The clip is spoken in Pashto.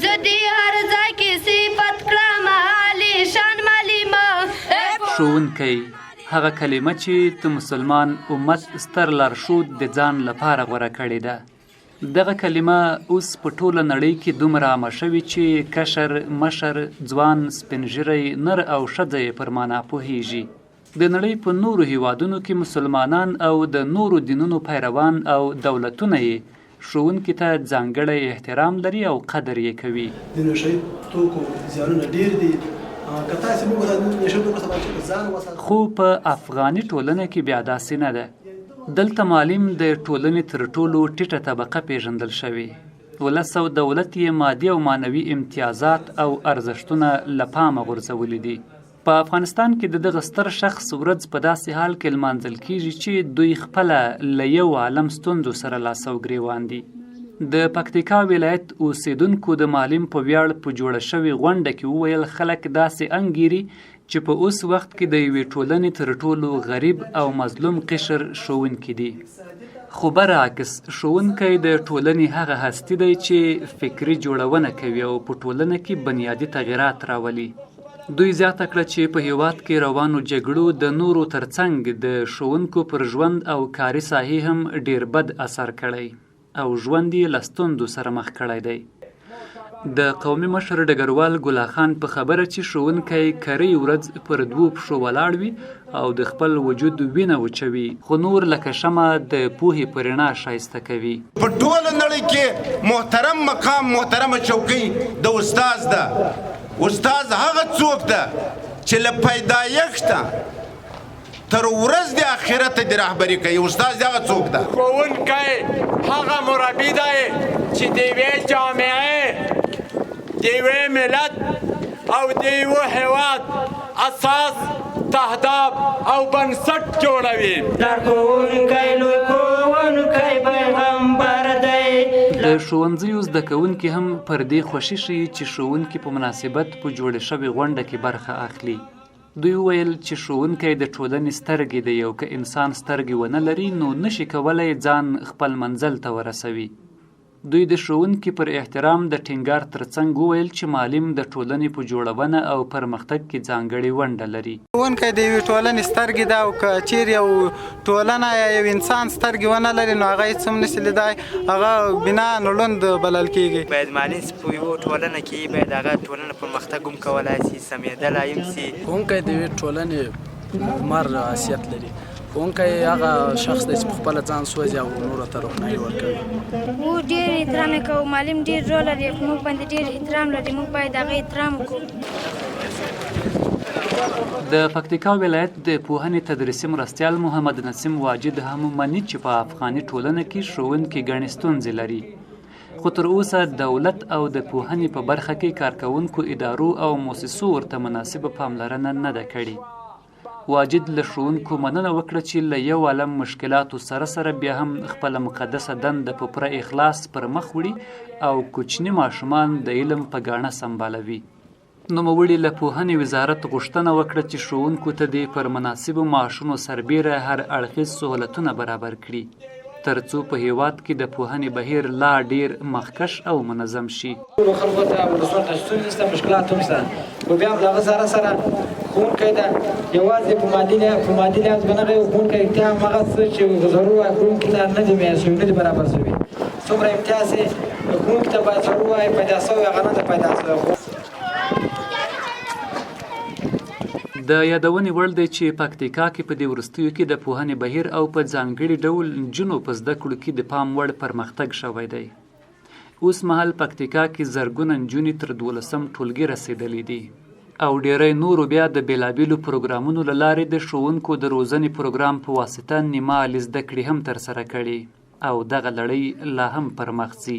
زدي هر ځای کې صفت کړم علی شان معلمه. ښوونکی هغه کلمه چې د مسلمان امت ستر لارښود د ځان لپاره غوره کړې ده. دغه کلمه اوس په ټوله نړۍ کې دومره عامه شوې چې کشر، مشر، ځوان، سپین ږیری، نر او ښځه یې پر معنا پوهیږي. د نړۍ په نورو هیوادونو کې مسلمانان او د نورو دینونو پیروان او دولتونه یې ښوونکي ته ځانګړی احترام لري او قدر یې کوي. د نشهیي توکو زیانونه ډېر دي. خو په افغاني ټولنه کې بیا داسې نه ده. دلته معلم د ټولنې تر ټولو ټیټه طبقه پیژندل شوې. ولس او دولت یې مادي او معنوي امتیازات او ارزښتونه له پامه غورځولي دي. په افغانستان کې د دغه ستر شخص ورځ په داسې حال کې لمانځل کیږي چې دوی خپله له یو عالم ستونزو سره لاس او ګریوان دي. د پکتیکا ولایت اوسیدونکو د معلم په ویاړ په جوړه شوې غونډه کې وویل خلک داسې انګیري چې په اوس وخت کې د یوې ټولنې تر ټولو غریب او مظلوم قشر ښوونکي دي. خو برعکس ښوونکی د ټولنې هغه هستی دی چې فکري جوړونه کوي او په ټولنه کې بنیادي تغییرات راولي. دوی زیاته کړه چې په هیواد کې روانو جګړو د نورو ترڅنګ د ښوونکو پر ژوند او کاري ساحې هم ډیر بد اثر کړی او ژوند یې له ستونزو سره مخ کړی دی. د قومي مشر ډګروال ګلا خان په خبره چې ښوونکی کرۍ ورځ پر دوو پښو ولاړ وي او د خپل وجود وینه وچوي، خو نور لکه شمع د پوهې په رڼا ښایسته کوي. په ټوله نړۍ کې محترم مقام، محترمه چوکۍ د استاد ده. استاد هغه څوک ده چې له پیدایښته تر ورځ د آخرت د رهبري کوي. استاد هغه څوک ده. ښوونکی هغه مربي دی چې د یوې جامعې، د یوې ملت او د یوه هېواد اساس، تهداب او بنسټ جوړوي. لارښوونکی لوی ښوونکی پیغمبر دی. د ښوونځیو زده کوونکي هم پر دې خوښي ښیي چې ښوونکي په مناسبت په جوړه شوې غونډه کې برخه اخلي. دوی ویل چې ښوونکی د ټولنې سترګې دی او که انسان سترګې ونه لري نو نشي کولی ځان خپل منزل ته ورسوي. دوی د ښوونکي پر احترام د ټینګار ترڅنګ وویل چې معلم د ټولنې په جوړونه او پرمختګ کې ځانګړې ونډه لري. ښوونکی د یوې ټولنې سترګې ده او که چیرې یو ټولنه یا یو انسان سترګې ونه لري نو هغه هېڅ هم نشي لیدای، هغه بنا نړوند بلل کېږي. باید معلم په یوه ټولنه کې باید هغه ټولنه پرمختګ هم کولی شي، سمېدلی هم شي. ښوونکی د یوې ټولنې لمر حیثیت لري. ښوونکی هغه شخص دی چې په خپله ځان سوځي او نورو ته روښنایي ورکوي. موږ ډېر احترام یې کوو. معلم ډېر رول لري، موږ باندې ډېر احترام لري، موږ باید هغه احترام وکړو. د پکتیکا ولایت د پوهنې تدریسي مرستیال محمد نسیم واجد هم مني چې په افغاني ټولنه کې ښوونکي ګڼې ستونزې لري، خو تر اوسه دولت او د پوهنې په برخه کې کارکوونکو ادارو او مؤسسو ورته مناسبه پاملرنه نه ده کړې. واجد له ښوونکو مننه وکړه چې له یو عالم مشکلاتو سره سره بیا هم خپله مقدسه دنده په پوره اخلاص پر مخ وړي او کوچني ماشومان د علم په ګاڼه سمبالوي. نوموړي له پوهنې وزارت غوښتنه وکړه چې ښوونکو ته دې پر مناسبو معاشونو سربیره هر اړخیز سهولتونه برابر کړي تر څو په هیواد کې د پوهنې بهیر لا ډیر مخکش او منظم شي. ټولو خلکو ته ولسواک ته ستونزې شته، مشکلات هم شته، خو بیا هم له هغه سره سره ښوونکی ده یوازې په مادي لحاظ به نه کوي. ښوونکی اړتیا هماغه څه چې ضرور وایي ښوونکي ته نه دي میسر شوي، نه دي برابر شوي. څومره امتیاز یې ښوونکي ته باید ضرور وایي پیدا شوی، هغه نه ده پیدا شوی. د یادونې وړ دی چې پکتیکا کې په دې وروستیو کې د پوهنې بهیر او په ځانګړي ډول نجونو په زده کړو کې د پام وړ پرمختګ شوی دی. اوس مهال پکتیکا کې زرګونه نجونې تر 12م ټولګي رسېدلې دي او ډیری نورو بیا د بېلابېلو پروګرامونو له لارې د ښوونکو د روزنې پروګرام په واسطه نیمه عالي زده کړې هم ترسره کړي او دغه لړۍ لا هم پرمخ ځي.